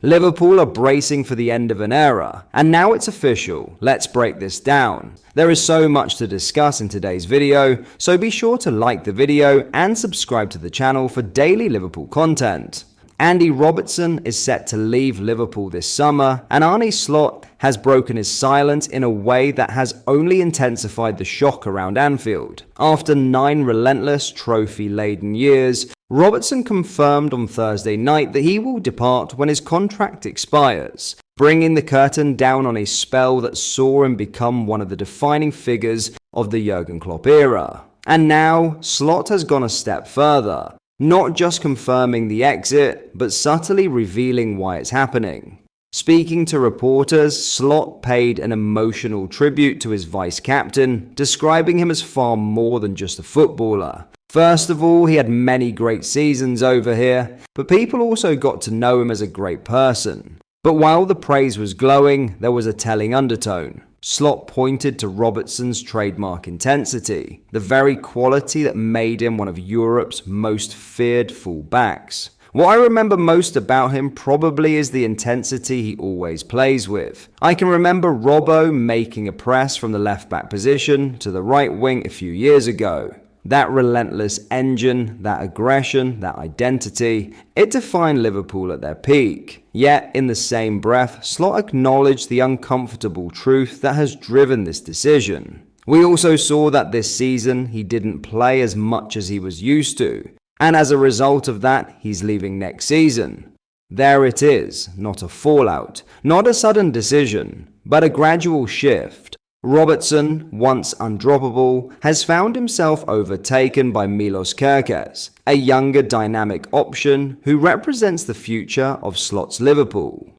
Liverpool are bracing for the end of an era, and now it's official. Let's break this down. There is so much to discuss in today's video, so be sure to like the video and subscribe to the channel for daily Liverpool content. Andy Robertson is set to leave Liverpool this summer, and Arne Slot has broken his silence in a way that has only intensified the shock around Anfield. After 9 relentless, trophy-laden years, Robertson confirmed on Thursday night that he will depart when his contract expires, bringing the curtain down on a spell that saw him become one of the defining figures of the Jurgen Klopp era. And now, Slot has gone a step further, not just confirming the exit, but subtly revealing why it's happening. Speaking to reporters, Slot paid an emotional tribute to his vice-captain, describing him as far more than just a footballer. First of all, he had many great seasons over here, but people also got to know him as a great person. But while the praise was glowing, there was a telling undertone. Slot pointed to Robertson's trademark intensity, the very quality that made him one of Europe's most feared full-backs. What I remember most about him probably is the intensity he always plays with. I can remember Robbo making a press from the left-back position to the right wing a few years ago. That relentless engine, that aggression, that identity, it defined Liverpool at their peak. Yet, in the same breath, Slot acknowledged the uncomfortable truth that has driven this decision. We also saw that this season he didn't play as much as he was used to, and as a result of that, he's leaving next season. There it is, not a fallout, not a sudden decision, but a gradual shift. Robertson, once undroppable, has found himself overtaken by Milos Kerkez, a younger dynamic option who represents the future of Slot's Liverpool.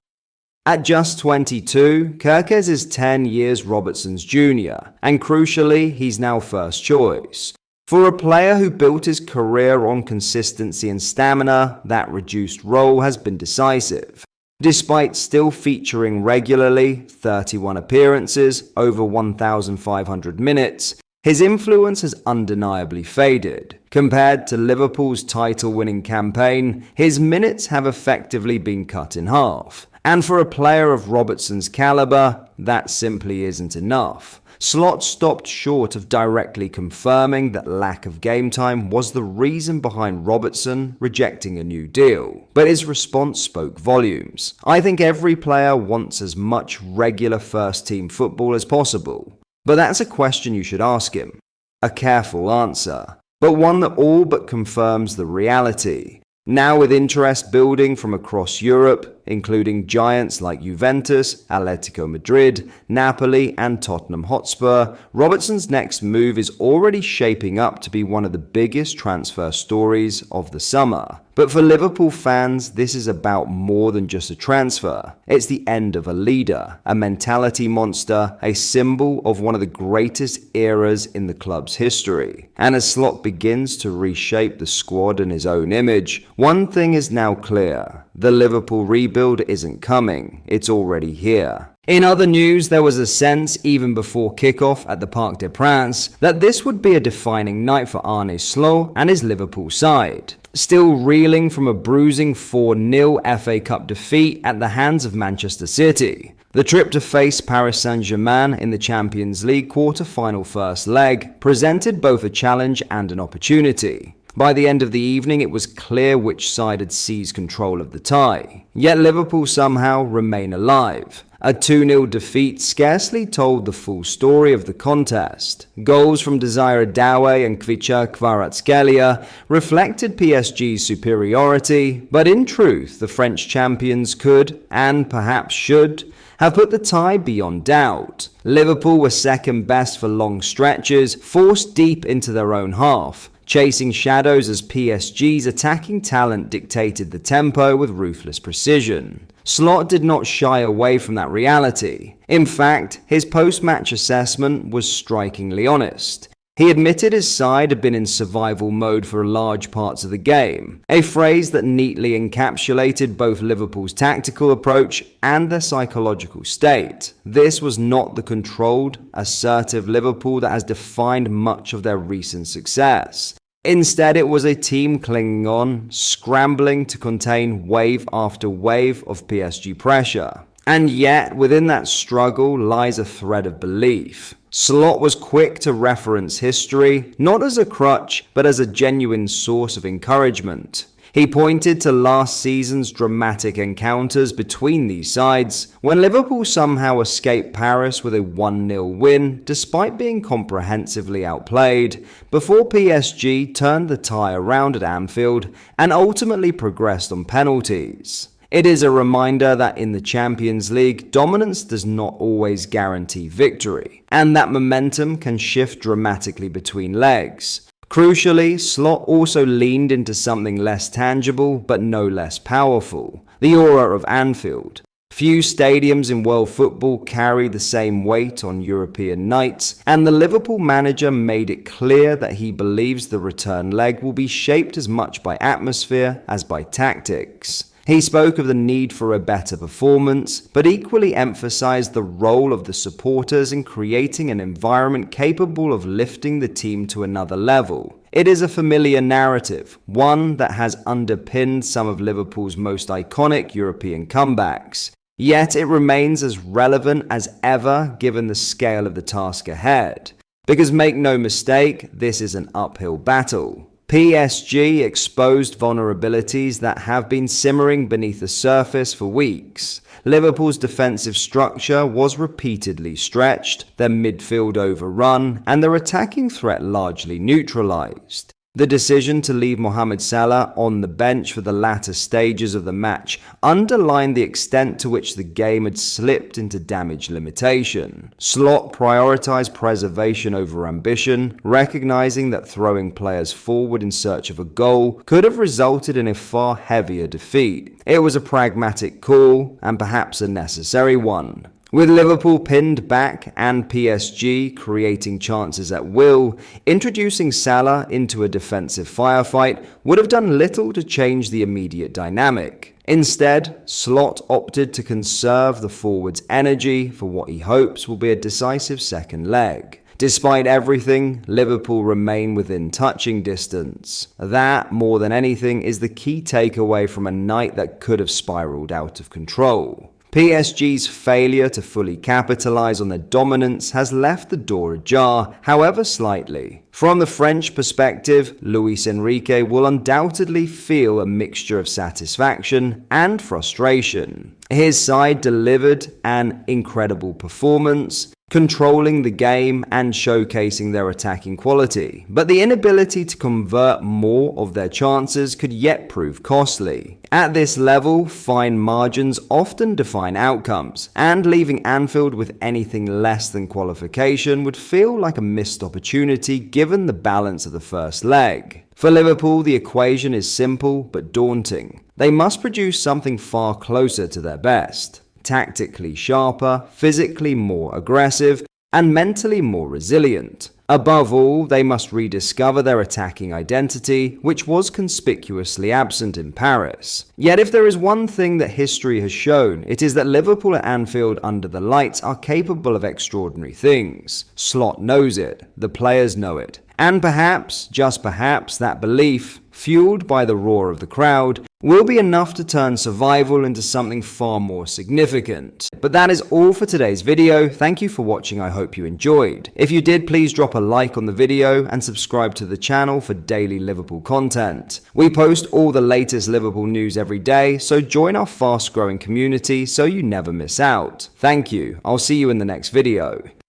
At just 22, Kerkez is 10 years Robertson's junior, and crucially, he's now first choice. For a player who built his career on consistency and stamina, that reduced role has been decisive. Despite still featuring regularly, 31 appearances, over 1,500 minutes, his influence has undeniably faded. Compared to Liverpool's title-winning campaign, his minutes have effectively been cut in half. And for a player of Robertson's caliber, that simply isn't enough. Slot stopped short of directly confirming that lack of game time was the reason behind Robertson rejecting a new deal, but his response spoke volumes. I think every player wants as much regular first-team football as possible, but that's a question you should ask him. A careful answer, but one that all but confirms the reality. Now with interest building from across Europe, including giants like Juventus, Atletico Madrid, Napoli and Tottenham Hotspur, Robertson's next move is already shaping up to be one of the biggest transfer stories of the summer. But for Liverpool fans, this is about more than just a transfer. It's the end of a leader, a mentality monster, a symbol of one of the greatest eras in the club's history. And as Slot begins to reshape the squad in his own image, one thing is now clear. The Liverpool rebuild isn't coming, it's already here. In other news, there was a sense, even before kickoff at the Parc des Princes, that this would be a defining night for Arne Slot and his Liverpool side. Still reeling from a bruising 4-0 FA Cup defeat at the hands of Manchester City, the trip to face Paris Saint-Germain in the Champions League quarter-final first leg presented both a challenge and an opportunity. By the end of the evening, it was clear which side had seized control of the tie. Yet Liverpool somehow remain alive. A 2-0 defeat scarcely told the full story of the contest. Goals from Desire Doué and Kvicha Kvaratskhelia reflected PSG's superiority, but in truth, the French champions could, and perhaps should, have put the tie beyond doubt. Liverpool were second best for long stretches, forced deep into their own half, chasing shadows as PSG's attacking talent dictated the tempo with ruthless precision. Slot did not shy away from that reality. In fact, his post-match assessment was strikingly honest. He admitted his side had been in survival mode for large parts of the game, a phrase that neatly encapsulated both Liverpool's tactical approach and their psychological state. This was not the controlled, assertive Liverpool that has defined much of their recent success. Instead, it was a team clinging on, scrambling to contain wave after wave of PSG pressure. And yet, within that struggle lies a thread of belief. Slot was quick to reference history, not as a crutch, but as a genuine source of encouragement. He pointed to last season's dramatic encounters between these sides, when Liverpool somehow escaped Paris with a 1-0 win despite being comprehensively outplayed, before PSG turned the tie around at Anfield and ultimately progressed on penalties. It is a reminder that in the Champions League, dominance does not always guarantee victory, and that momentum can shift dramatically between legs. Crucially, Slot also leaned into something less tangible but no less powerful: the aura of Anfield. Few stadiums in world football carry the same weight on European nights, and the Liverpool manager made it clear that he believes the return leg will be shaped as much by atmosphere as by tactics. He spoke of the need for a better performance, but equally emphasized the role of the supporters in creating an environment capable of lifting the team to another level. It is a familiar narrative, one that has underpinned some of Liverpool's most iconic European comebacks. Yet it remains as relevant as ever given the scale of the task ahead. Because make no mistake, this is an uphill battle. PSG exposed vulnerabilities that have been simmering beneath the surface for weeks. Liverpool's defensive structure was repeatedly stretched, their midfield overrun, and their attacking threat largely neutralized. The decision to leave Mohamed Salah on the bench for the latter stages of the match underlined the extent to which the game had slipped into damage limitation. Slot prioritized preservation over ambition, recognizing that throwing players forward in search of a goal could have resulted in a far heavier defeat. It was a pragmatic call, and perhaps a necessary one. With Liverpool pinned back and PSG creating chances at will, introducing Salah into a defensive firefight would have done little to change the immediate dynamic. Instead, Slot opted to conserve the forward's energy for what he hopes will be a decisive second leg. Despite everything, Liverpool remain within touching distance. That, more than anything, is the key takeaway from a night that could have spiraled out of control. PSG's failure to fully capitalize on their dominance has left the door ajar, however slightly. From the French perspective, Luis Enrique will undoubtedly feel a mixture of satisfaction and frustration. His side delivered an incredible performance, controlling the game and showcasing their attacking quality, but the inability to convert more of their chances could yet prove costly. At this level, fine margins often define outcomes, and leaving Anfield with anything less than qualification would feel like a missed opportunity given the balance of the first leg. For Liverpool, the equation is simple but daunting. They must produce something far closer to their best. Tactically sharper, physically more aggressive, and mentally more resilient. Above all, they must rediscover their attacking identity, which was conspicuously absent in Paris. Yet if there is one thing that history has shown, it is that Liverpool at Anfield under the lights are capable of extraordinary things. Slot knows it, the players know it. And perhaps, just perhaps, that belief, fueled by the roar of the crowd, will be enough to turn survival into something far more significant. But that is all for today's video. Thank you for watching. I hope you enjoyed. If you did, please drop a like on the video and subscribe to the channel for daily Liverpool content. We post all the latest Liverpool news every day, so join our fast-growing community so you never miss out. Thank you. I'll see you in the next video.